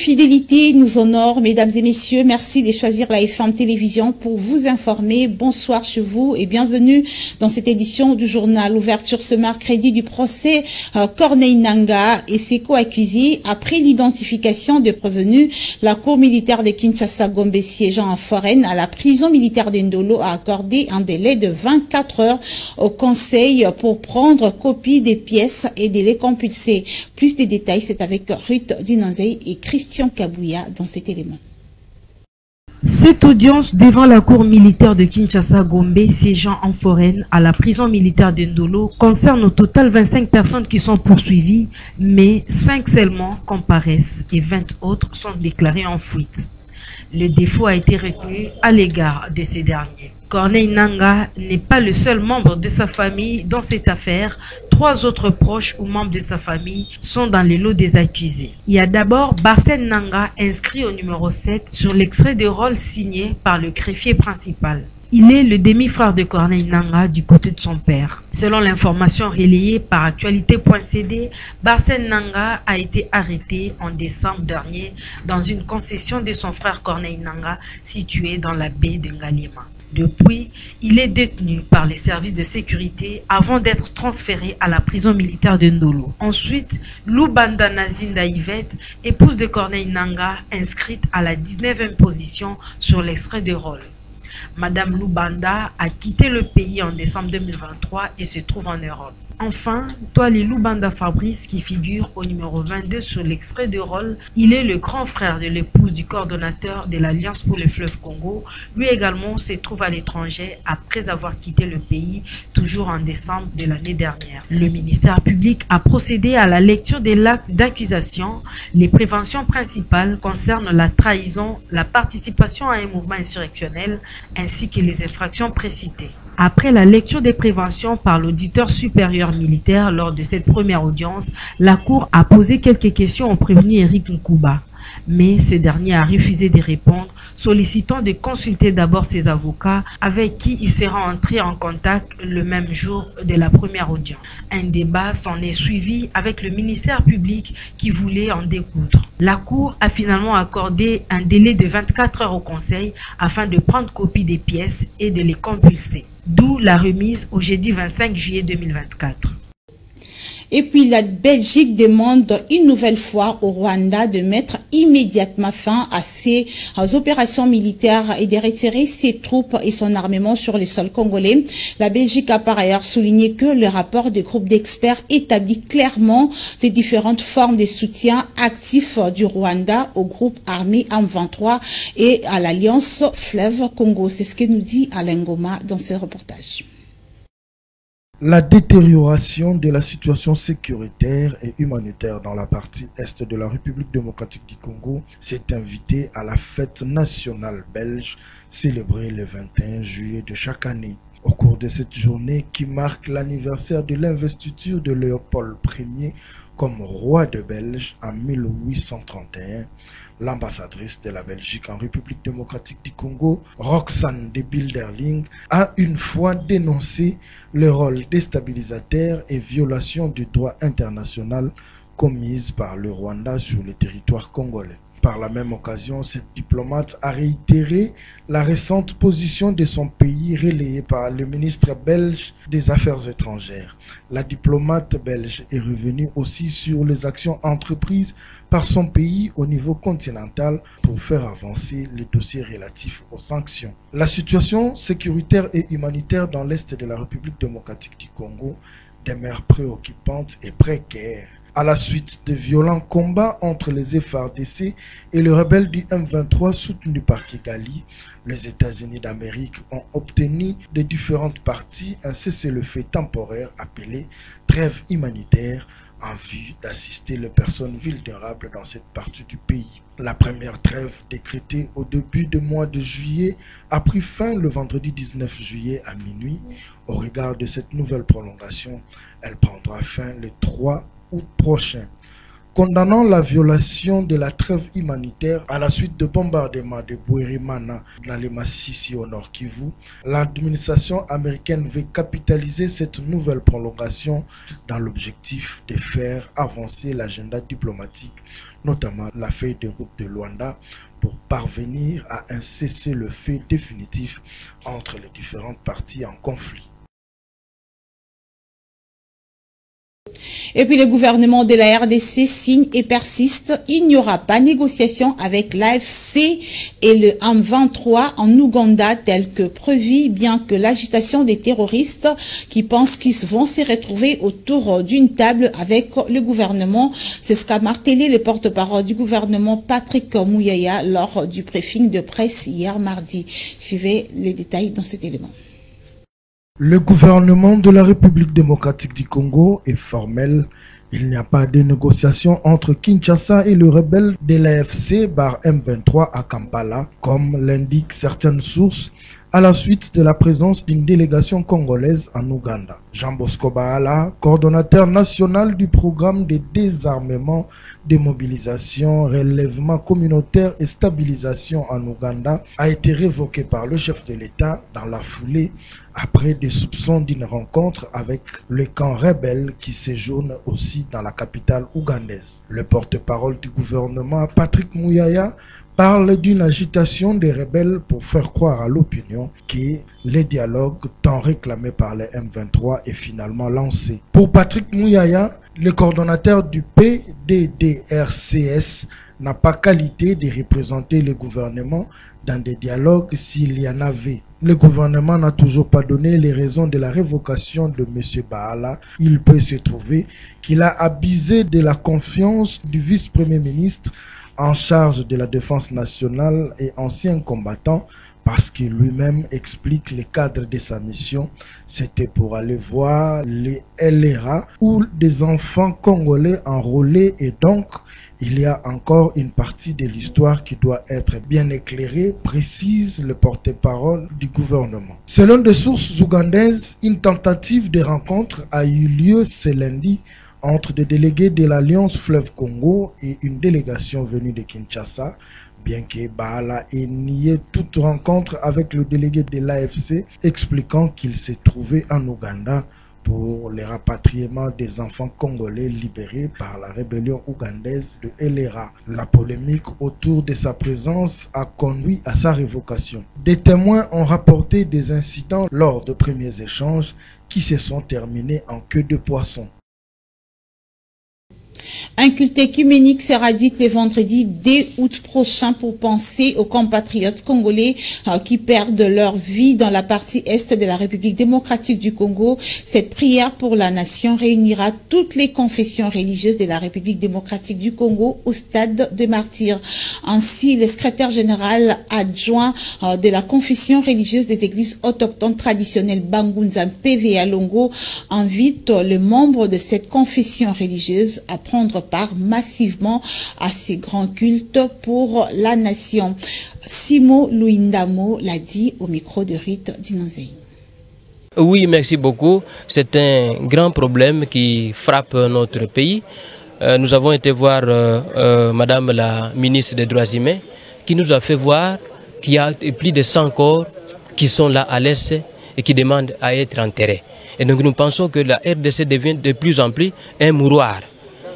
fidélité nous honore, mesdames et messieurs. Merci de choisir la FM Télévision pour vous informer. Bonsoir chez vous et bienvenue dans cette édition du journal. Ouverture ce mercredi du procès Corneille Nangaa et ses co-accusés après l'identification de prévenus. La cour militaire de Kinshasa Gombe siégeant en foraine à la prison militaire d'Indolo a accordé un délai de 24 heures au conseil pour prendre copie des pièces et de les compulser. Plus de détails, c'est avec Ruth Dinanzei et Christian Kabouya dans cet élément. Cette audience devant la cour militaire de Kinshasa Gombe, siégeant en foraine à la prison militaire de Ndolo, concerne au total 25 personnes qui sont poursuivies, mais 5 seulement comparaissent et 20 autres sont déclarées en fuite. Le défaut a été retenu à l'égard de ces derniers. Corneille Nangaa n'est pas le seul membre de sa famille dans cette affaire. 3 autres proches ou membres de sa famille sont dans le lot des accusés. Il y a d'abord Barsène Nangaa, inscrit au numéro 7 sur l'extrait de rôle signé par le greffier principal. Il est le demi-frère de Corneille Nangaa du côté de son père. Selon l'information relayée par Actualité.cd, Barsène Nangaa a été arrêté en décembre dernier dans une concession de son frère Corneille Nangaa située dans la baie de Ngaliema. Depuis, il est détenu par les services de sécurité avant d'être transféré à la prison militaire de Ndolo. Ensuite, Lubanda Nazinda Yvette, épouse de Corneille Nangaa, inscrite à la 19e position sur l'extrait de rôle. Madame Lubanda a quitté le pays en décembre 2023 et se trouve en Europe. Enfin, Toali Lubanda Fabrice, qui figure au numéro 22 sur l'extrait de rôle, il est le grand frère de l'épouse du coordonnateur de l'Alliance pour le fleuve Congo. Lui également se trouve à l'étranger après avoir quitté le pays, toujours en décembre de l'année dernière. Le ministère public a procédé à la lecture des actes d'accusation. Les préventions principales concernent la trahison, la participation à un mouvement insurrectionnel, ainsi que les infractions précitées. Après la lecture des préventions par l'auditeur supérieur militaire lors de cette première audience, la Cour a posé quelques questions au prévenu Eric Nkouba. Mais ce dernier a refusé de répondre, sollicitant de consulter d'abord ses avocats avec qui il sera entré en contact le même jour de la première audience. Un débat s'en est suivi avec le ministère public qui voulait en découdre. La Cour a finalement accordé un délai de 24 heures au Conseil afin de prendre copie des pièces et de les compulser. D'où la remise au jeudi 25 juillet 2024. Et puis la Belgique demande une nouvelle fois au Rwanda de mettre immédiatement fin à ses opérations militaires et de retirer ses troupes et son armement sur le sol congolais. La Belgique a par ailleurs souligné que le rapport des groupes d'experts établit clairement les différentes formes de soutien actif du Rwanda au groupe armé M23 et à l'Alliance Fleuve Congo. C'est ce que nous dit Alain Goma dans ce reportage. La détérioration de la situation sécuritaire et humanitaire dans la partie est de la République démocratique du Congo s'est invitée à la fête nationale belge célébrée le 21 juillet de chaque année. Au cours de cette journée qui marque l'anniversaire de l'investiture de Léopold Ier comme roi de Belge en 1831, l'ambassadrice de la Belgique en République démocratique du Congo, Roxane de Bilderling, a une fois dénoncé le rôle déstabilisateur et violation du droit international commise par le Rwanda sur le territoire congolais. Par la même occasion, cette diplomate a réitéré la récente position de son pays relayée par le ministre belge des Affaires étrangères. La diplomate belge est revenue aussi sur les actions entreprises par son pays au niveau continental pour faire avancer les dossiers relatifs aux sanctions. La situation sécuritaire et humanitaire dans l'Est de la République démocratique du Congo demeure préoccupante et précaire. À la suite de violents combats entre les FARDC et les rebelles du M23 soutenus par Kigali, les États-Unis d'Amérique ont obtenu de différentes parties un cessez-le-feu temporaire appelé trêve humanitaire en vue d'assister les personnes vulnérables dans cette partie du pays. La première trêve décrétée au début du mois de juillet a pris fin le vendredi 19 juillet à minuit. Au regard de cette nouvelle prolongation, elle prendra fin le 3 août prochain. Condamnant la violation de la trêve humanitaire à la suite de bombardements de Bwerimana dans les Massissi au Nord Kivu, l'administration américaine veut capitaliser cette nouvelle prolongation dans l'objectif de faire avancer l'agenda diplomatique, notamment la feuille de route de Luanda, pour parvenir à un cessez-le-feu définitif entre les différentes parties en conflit. Et puis le gouvernement de la RDC signe et persiste. Il n'y aura pas négociation avec l'AFC et le M23 en Ouganda tel que prévu, bien que l'agitation des terroristes qui pensent qu'ils vont se retrouver autour d'une table avec le gouvernement. C'est ce qu'a martelé le porte-parole du gouvernement Patrick Muyaya lors du briefing de presse hier mardi. Suivez les détails dans cet élément. Le gouvernement de la République démocratique du Congo est formel. Il n'y a pas de négociation entre Kinshasa et le rebelle de l'AFC M23 à Kampala, comme l'indiquent certaines sources, à la suite de la présence d'une délégation congolaise en Ouganda. Jean Bosco Bahala, coordonnateur national du programme de désarmement, démobilisation, relèvement communautaire et stabilisation en Ouganda, a été révoqué par le chef de l'État dans la foulée après des soupçons d'une rencontre avec le camp rebelle qui séjourne aussi dans la capitale ougandaise. Le porte-parole du gouvernement, Patrick Muyaya, parle d'une agitation des rebelles pour faire croire à l'opinion que le dialogue tant réclamé par les M23 est finalement lancé. Pour Patrick Muyaya, le coordonnateur du PDDRCS n'a pas qualité de représenter le gouvernement dans des dialogues s'il y en avait. Le gouvernement n'a toujours pas donné les raisons de la révocation de M. Bahala. Il peut se trouver qu'il a abusé de la confiance du vice-premier ministre en charge de la défense nationale et ancien combattant, parce qu'il lui-même explique le cadre de sa mission. C'était pour aller voir les LRA ou des enfants congolais enrôlés, et donc il y a encore une partie de l'histoire qui doit être bien éclairée, précise le porte-parole du gouvernement. Selon des sources ougandaises, une tentative de rencontre a eu lieu ce lundi entre des délégués de l'Alliance Fleuve Congo et une délégation venue de Kinshasa, bien que Bahala ait nié toute rencontre avec le délégué de l'AFC, expliquant qu'il s'est trouvé en Ouganda pour le rapatriement des enfants congolais libérés par la rébellion ougandaise de LRA. La polémique autour de sa présence a conduit à sa révocation. Des témoins ont rapporté des incidents lors de premiers échanges qui se sont terminés en queue de poisson. Un culte œcuménique sera dit le vendredi 2 août prochain pour penser aux compatriotes congolais qui perdent leur vie dans la partie est de la République démocratique du Congo. Cette prière pour la nation réunira toutes les confessions religieuses de la République démocratique du Congo au stade de martyrs. Ainsi, le secrétaire général adjoint de la confession religieuse des églises autochtones traditionnelles Bangunza PV Longo invite les membres de cette confession religieuse à prendre part massivement à ces grands cultes pour la nation. Simo Luindamo l'a dit au micro de Ruth Dinonzei. Oui, merci beaucoup. C'est un grand problème qui frappe notre pays. Nous avons été voir Madame la ministre des Droits humains qui nous a fait voir qu'il y a plus de 100 corps qui sont là à l'Est et qui demandent à être enterrés. Et donc nous pensons que la RDC devient de plus en plus un mouroir.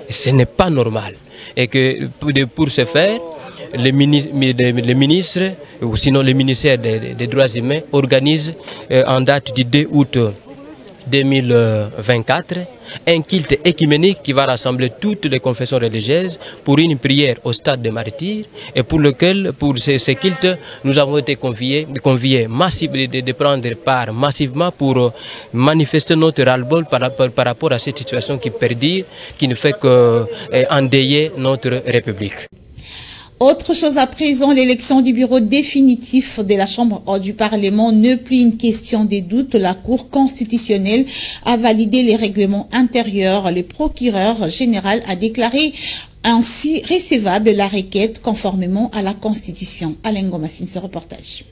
Ce n'est pas normal. Et que pour ce faire, les ministres, ou sinon le ministère des Droits humains, organisent en date du 2 août 2024 un culte écuménique qui va rassembler toutes les confessions religieuses pour une prière au stade des martyrs, et pour lequel, pour ces cultes, nous avons été conviés de prendre part massivement pour manifester notre ras-le-bol par rapport à cette situation qui perdure, qui ne fait qu'endeuiller notre République. Autre chose à présent, l'élection du bureau définitif de la Chambre du Parlement n'est plus une question des doutes. La Cour constitutionnelle a validé les règlements intérieurs. Le procureur général a déclaré ainsi recevable la requête conformément à la Constitution. Alain Gomassine, ce reportage.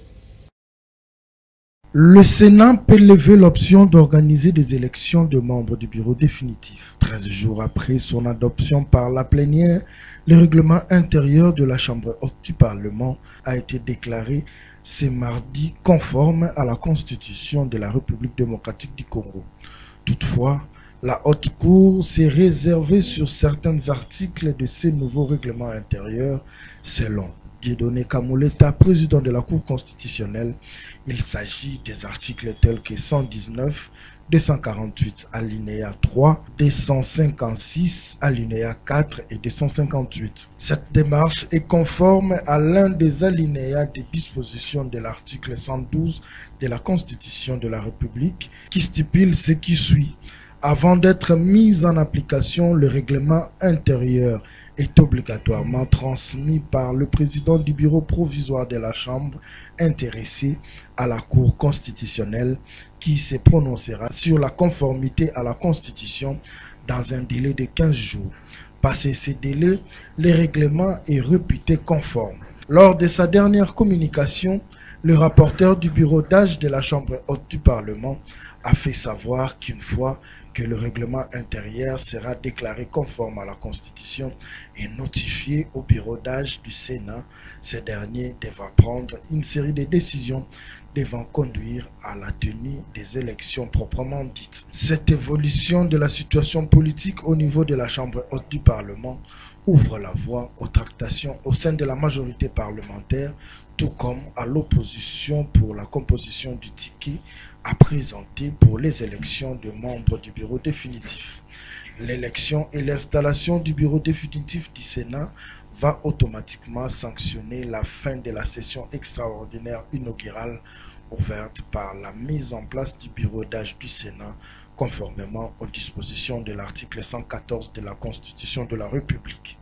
Le Sénat peut lever l'option d'organiser des élections de membres du bureau définitif. 13 jours après son adoption par la plénière, le règlement intérieur de la Chambre haute du Parlement a été déclaré ce mardi conforme à la Constitution de la République démocratique du Congo. Toutefois, La Haute Cour s'est réservée sur certains articles de ces nouveaux règlements intérieurs. Selon Dieudonné Kamoleta, président de la Cour constitutionnelle, il s'agit des articles tels que 119, 248 alinéa 3, 256 alinéa 4 et 258. Cette démarche est conforme à l'un des alinéas des dispositions de l'article 112 de la Constitution de la République qui stipule ce qui suit. Avant d'être mis en application, le règlement intérieur est obligatoirement transmis par le président du bureau provisoire de la Chambre intéressé à la Cour constitutionnelle qui se prononcera sur la conformité à la Constitution dans un délai de 15 jours. Passé ce délai, le règlement est réputé conforme. Lors de sa dernière communication, le rapporteur du bureau d'âge de la Chambre haute du Parlement a fait savoir qu'une fois que le règlement intérieur sera déclaré conforme à la Constitution et notifié au bureau d'âge du Sénat, ce dernier devra prendre une série de décisions devant conduire à la tenue des élections proprement dites. Cette évolution de la situation politique au niveau de la Chambre haute du Parlement ouvre la voie aux tractations au sein de la majorité parlementaire, tout comme à l'opposition pour la composition du ticket à présenter pour les élections de membres du bureau définitif. L'élection et l'installation du bureau définitif du Sénat va automatiquement sanctionner la fin de la session extraordinaire inaugurale ouverte par la mise en place du bureau d'âge du Sénat conformément aux dispositions de l'article 114 de la Constitution de la République.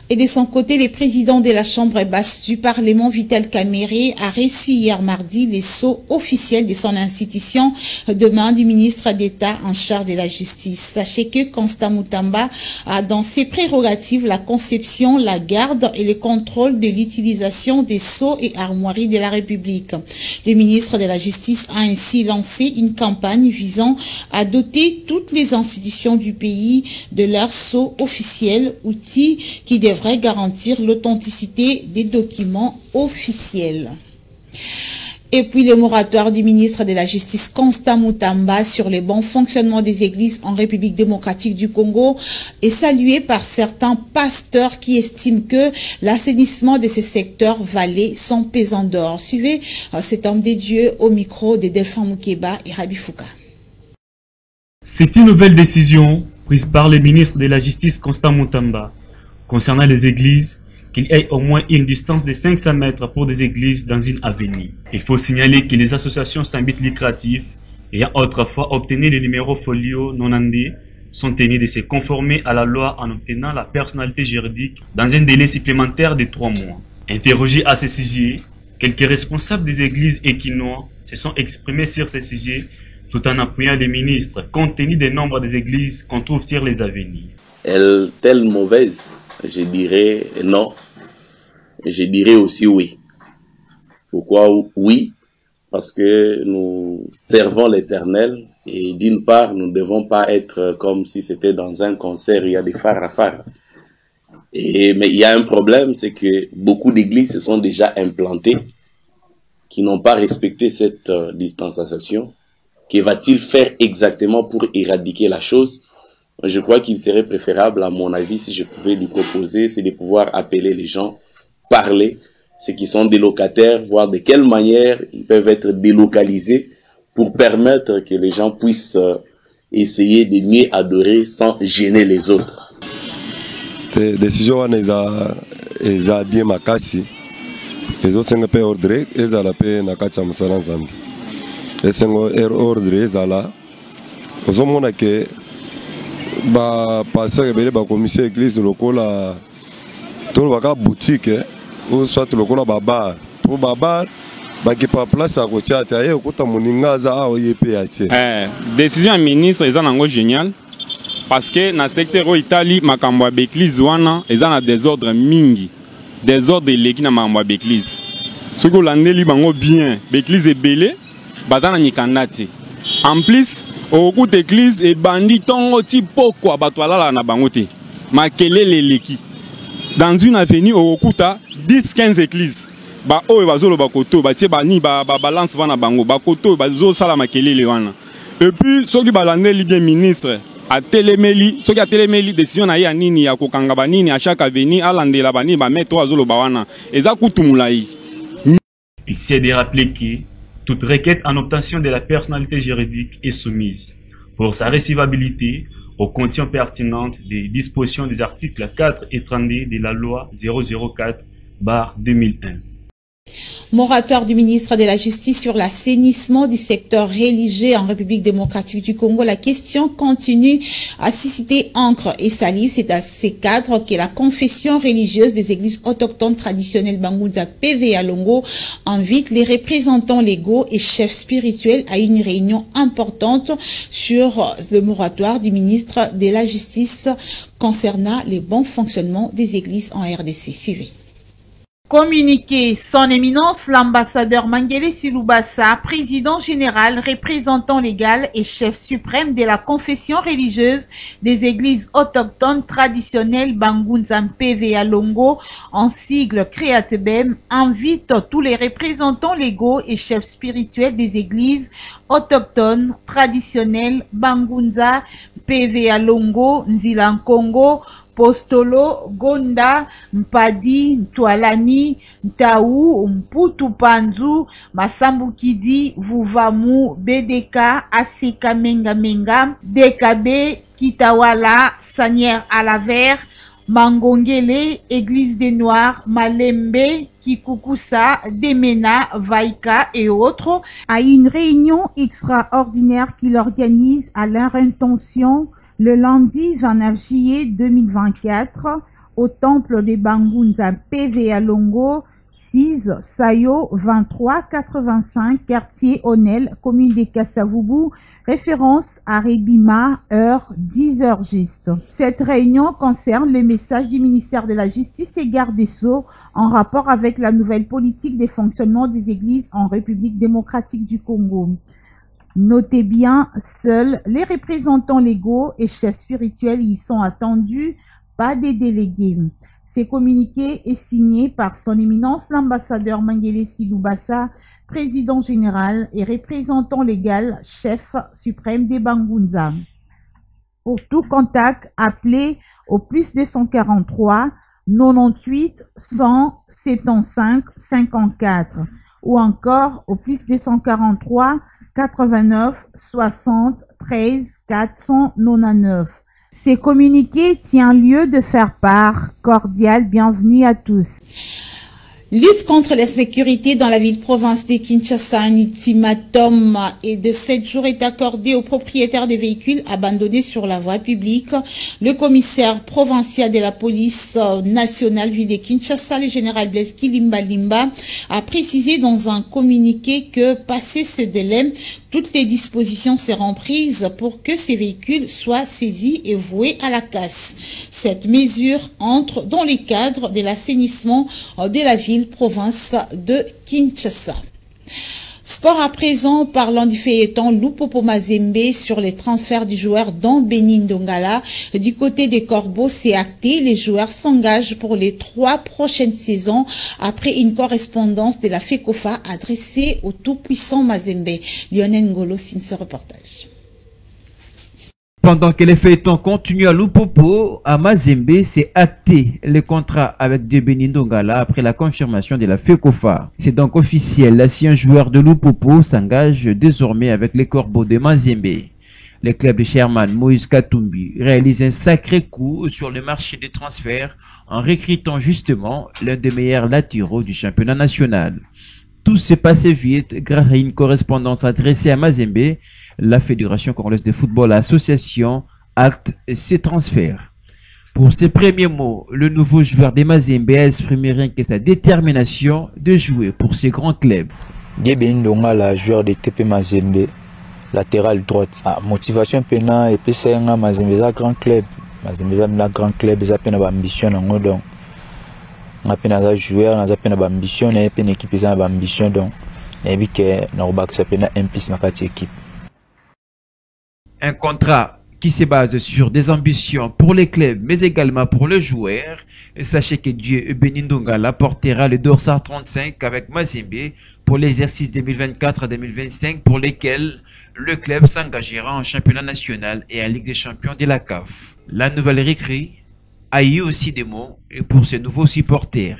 Et de son côté, le président de la Chambre basse du Parlement, Vital Kamerhe, a reçu hier mardi les sceaux officiels de son institution de main du ministre d'État en charge de la justice. Sachez que Constant Mutamba a dans ses prérogatives la conception, la garde et le contrôle de l'utilisation des sceaux et armoiries de la République. Le ministre de la Justice a ainsi lancé une campagne visant à doter toutes les institutions du pays de leurs sceaux officiels, outils qui devraient garantir l'authenticité des documents officiels. Et puis le moratoire du ministre de la Justice Constant Mutamba sur le bon fonctionnement des églises en République démocratique du Congo est salué par certains pasteurs qui estiment que l'assainissement de ces secteurs valait son pesant d'or. Suivez cet homme des dieux au micro de Delphin Moukeba et Rabi Fouka. C'est une nouvelle décision prise par le ministre de la Justice Constant Mutamba concernant les églises, qu'il y ait au moins une distance de 500 mètres pour des églises dans une avenue. Il faut signaler que les associations sans but lucratif ayant autrefois obtenu le numéro folio 90 sont tenues de se conformer à la loi en obtenant la personnalité juridique dans un délai supplémentaire de 3 mois. Interrogés à ce sujet, quelques responsables des églises équinois se sont exprimés sur ce sujet tout en appuyant les ministres compte tenu du nombre des églises qu'on trouve sur les avenues. Est-elle mauvaise? Je dirais non. Je dirais aussi oui. Pourquoi oui? Parce que nous servons l'Éternel et d'une part, nous ne devons pas être comme si c'était dans un concert, il y a des fanfares. Mais il y a un problème, c'est que beaucoup d'églises se sont déjà implantées, qui n'ont pas respecté cette distanciation. Que va-t-il faire exactement pour éradiquer la chose? Je crois qu'il serait préférable, à mon avis, si je pouvais lui proposer, c'est de pouvoir appeler les gens, parler, ceux qui sont des locataires, voir de quelle manière ils peuvent être délocalisés pour permettre que les gens puissent essayer de mieux adorer sans gêner les autres. Décision est bien makasi. Les autres sont ordre, ils ont la paix nakati musala zambi. Les sont ordre, ils ont la. Aux hommes que ba passer bele ba commission église lokola to ba boutique ou soit lokola baba pour baba ba ki pa place à côté ta ye okuta muninga za a yepe atie décision ya ministre eza nango génial parce que na secteur o Italie makambo ya église wana eza na désordre mingi désordre eleki na makambo ya église soko landeli bango bien église ebele bazana nyikandati en plus au d'église et bandit tongo ti poko batwala na bangote makelele leki dans une avenue au kuta 10-15 églises ba oyo bazolo bakoto ba tie ba ni ba balance wana bango bakoto bazo sala makelele wana Et puis ceux qui balandeli bien ministre a télémeli, ceux qui a télémeli décision na ya nini ya kokanga banini à chaque avenue alandela bani ba mettre azolo bawana eza kutumulai. Il s'est de rappeler que toute requête en obtention de la personnalité juridique est soumise pour sa recevabilité aux conditions pertinentes des dispositions des articles 4 et 32 de la loi 004/2001. Moratoire du ministre de la Justice sur l'assainissement du secteur religieux en République démocratique du Congo. La question continue à susciter encre et salive. C'est à ces cadres que la confession religieuse des églises autochtones traditionnelles Bangunza PV à Longo invite les représentants légaux et chefs spirituels à une réunion importante sur le moratoire du ministre de la Justice concernant le bon fonctionnement des églises en RDC. Suivez. Communiqué, son éminence l'ambassadeur Mangele Silubasa, président général, représentant légal et chef suprême de la confession religieuse des églises autochtones traditionnelles Bangunzam PV à Longo, en sigle Créatebem, invite tous les représentants légaux et chefs spirituels des églises autochtones traditionnelles Bangunza PV à Longo, Nzilankongo, Postolo, Gonda, Mpadi, Ntwalani, Ntaou, Mputu Panzu, Masambukidi, Vuvamu, BDK, Aseka Menga, DKB, Kitawala, Sanière Alaver, Mangongele, Église des Noirs, Malembe, Kikukusa, Demena, Vaika et autres, à une réunion extraordinaire qu'il organise à leur intention le lundi 29 juillet 2024 au temple des Bangunza PV à Longo, 6 Sayo 2385, quartier Onel, commune des Kassavubu, référence à Rebima, heure 10h juste. Cette réunion concerne le message du ministère de la Justice et Garde des Sceaux en rapport avec la nouvelle politique des fonctionnements des églises en République démocratique du Congo. Notez bien, seuls les représentants légaux et chefs spirituels y sont attendus, pas des délégués. Ce communiqué est signé par son éminence l'ambassadeur Mangele Silubasa, président général et représentant légal, chef suprême des Bangunza. Pour tout contact, appelez au plus 243 98 175 54 ou encore au plus 243 89 60 13 499. Ces communiqués tient lieu de faire part. Cordial bienvenue à tous. Lutte contre la sécurité dans la ville-province de Kinshasa, un ultimatum de 7 jours est accordé aux propriétaires de véhicules abandonnés sur la voie publique. Le commissaire provincial de la police nationale ville de Kinshasa, le général Blaise Kilimba Limba, a précisé dans un communiqué que, passé ce délai, toutes les dispositions seront prises pour que ces véhicules soient saisis et voués à la casse. Cette mesure entre dans le cadre de l'assainissement de la ville-province de Kinshasa. Sport à présent, parlant du feuilleton Lupopo Mazembe sur les transferts du joueur Don Benin Dongala. Du côté des Corbeaux, c'est acté. Les joueurs s'engagent pour les 3 prochaines saisons après une correspondance de la FECOFA adressée au tout-puissant Mazembe. Lionel Ngolo signe ce reportage. Pendant que les feuilletons continuent à Lupopo, à Mazembe, c'est acté le contrat avec De Benin Dongala après la confirmation de la FECOFA. C'est donc officiel, l'ancien joueur de Lupopo s'engage désormais avec les Corbeaux de Mazembe. Le club de Sherman, Moïse Katumbi, réalise un sacré coup sur le marché des transferts en recrutant justement l'un des meilleurs latéraux du championnat national. Tout s'est passé vite grâce à une correspondance adressée à Mazembe. La Fédération congolaise de football association acte ces transferts. Pour ses premiers mots, le nouveau joueur de Mazembe a exprimé rien que sa détermination de jouer pour ses grands clubs. Diebenin Dongala, joueur de TP Mazembe, latéral droite. Motivation pena et PCNA Mazembe, un grand club. Mazembe, un grand club, ils ont ambition en donc. On a un joueur, on a ambition, on a une équipe, ils ont ambition donc. Et puis que nous avons un plus dans cette équipe. Un contrat qui se base sur des ambitions pour les clubs, mais également pour les joueurs, Et sachez que Dieu Benindongala portera le dorsal 35 avec Mazembe pour l'exercice 2024-2025 pour lesquels le club s'engagera en championnat national et en Ligue des champions de la CAF. La nouvelle recrue a eu aussi des mots pour ces nouveaux supporters.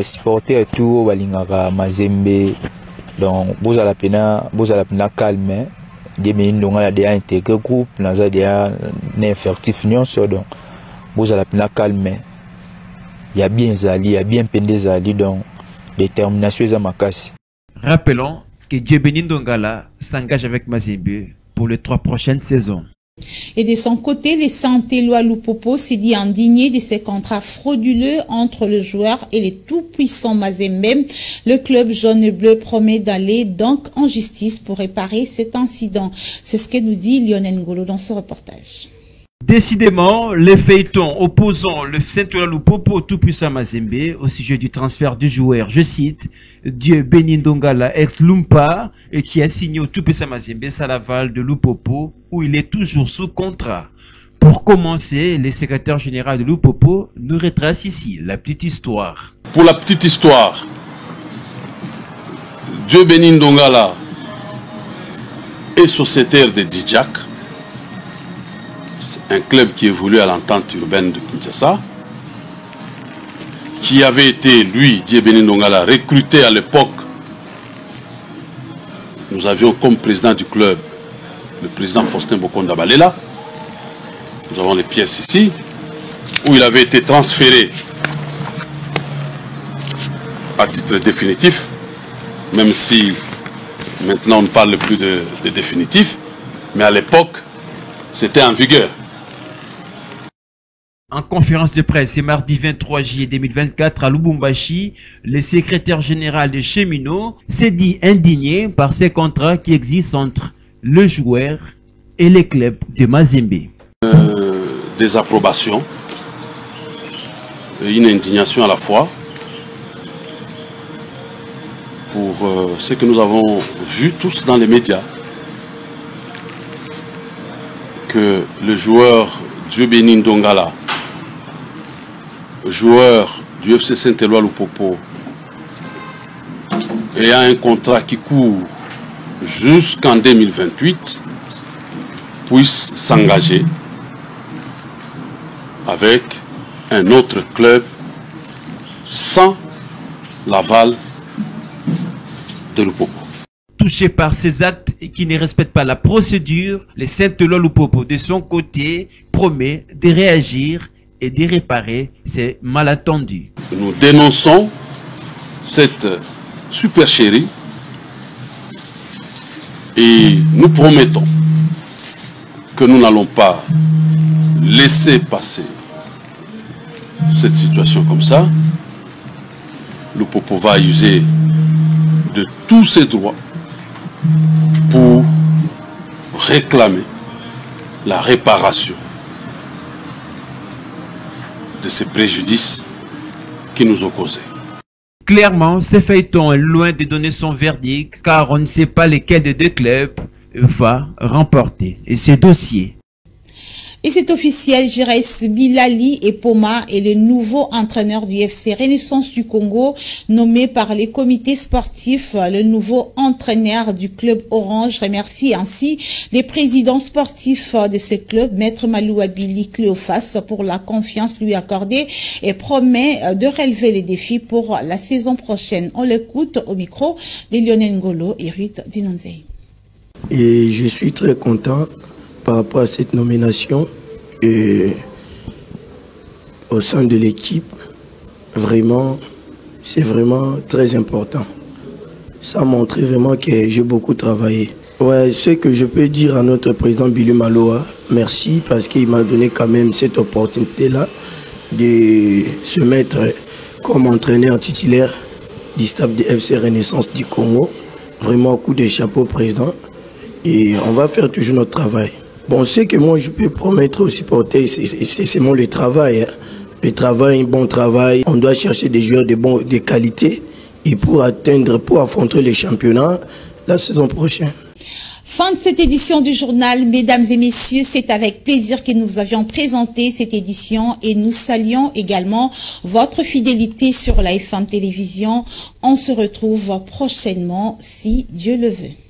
Supporters tout balingaka Mazembe donc bozala pena calme de Benindongala de intégré groupe naza de effectif nyonso donc bozala pena calme. Il y a bien Zali, il y a bien Pende Zali, donc détermination est makasi. Rappelons que Dieu Benindongala s'engage avec Mazembe pour les 3 prochaines saisons. Et de son côté, le Santé-Loi Lupopo s'est dit indigné de ces contrats frauduleux entre le joueur et les tout-puissants Mazembe. Le club jaune-bleu promet d'aller donc en justice pour réparer cet incident. C'est ce que nous dit Lionel Ngolo dans ce reportage. Décidément, les feuilletons opposant le Santé-Loi Lupopo tout-puissant Mazembe au sujet du transfert du joueur, je cite, Dieu Benindongala ex-Lumpa et qui a signé au tout-puissant Mazembe Salaval de Lupopo où il est toujours sous contrat. Pour commencer, le secrétaire général de Lupopo nous retrace ici la petite histoire. Pour la petite histoire, Dieu Benindongala est sociétaire de Djidjak, un club qui évolue à l'entente urbaine de Kinshasa, qui avait été, lui, Dieu Benindongala, recruté à l'époque. Nous avions comme président du club le président Faustin Bokonda Balela. Nous avons les pièces ici, où il avait été transféré à titre définitif, même si maintenant on ne parle plus de définitif, mais à l'époque, c'était en vigueur. En conférence de presse, mardi 23 juillet 2024 à Lubumbashi, le secrétaire général de Cheminot s'est dit indigné par ces contrats qui existent entre le joueur et les clubs de Mazembe. Des approbations, une indignation à la fois pour ce que nous avons vu tous dans les médias, que le joueur Dieu Benindongala, joueur du FC Saint-Éloi Lupopo, ayant un contrat qui court jusqu'en 2028, puisse s'engager avec un autre club sans l'aval de Lupopo. Touché par ces actes qui ne respectent pas la procédure, le Saint-Éloi Lupopo de son côté promet de réagir et de réparer ces malentendus. Nous dénonçons cette supercherie et nous promettons que nous n'allons pas laisser passer cette situation comme ça. Lupopo va user de tous ses droits pour réclamer la réparation de ces préjudices qui nous ont causés. Clairement, ce feuilleton est loin de donner son verdict car on ne sait pas lequel des deux clubs va remporter ces dossiers. Et c'est officiel, Jires Bilali et Poma est le nouveau entraîneur du FC Renaissance du Congo, nommé par les comités sportifs. Le nouveau entraîneur du club Orange remercie ainsi les présidents sportifs de ce club, Maître Maloua Billy Cléophas, pour la confiance lui accordée et promet de relever les défis pour la saison prochaine. On l'écoute au micro de Lionel Ngolo et Ruth Dinonzei. Et je suis très content par rapport à cette nomination et au sein de l'équipe. Vraiment, c'est vraiment très important. Ça a montré vraiment que j'ai beaucoup travaillé. Ouais, ce que je peux dire à notre président Billy Maloua, merci parce qu'il m'a donné quand même cette opportunité-là de se mettre comme entraîneur titulaire du staff de FC Renaissance du Congo. Vraiment, coup de chapeau président. Et on va faire toujours notre travail. Bon, ce que moi je peux promettre aux supporters, c'est seulement le travail. Hein. Le travail, un bon travail. On doit chercher des joueurs de qualité et pour affronter les championnats la saison prochaine. Fin de cette édition du journal, mesdames et messieurs, c'est avec plaisir que nous vous avions présenté cette édition et nous saluons également votre fidélité sur la FM Télévision. On se retrouve prochainement si Dieu le veut.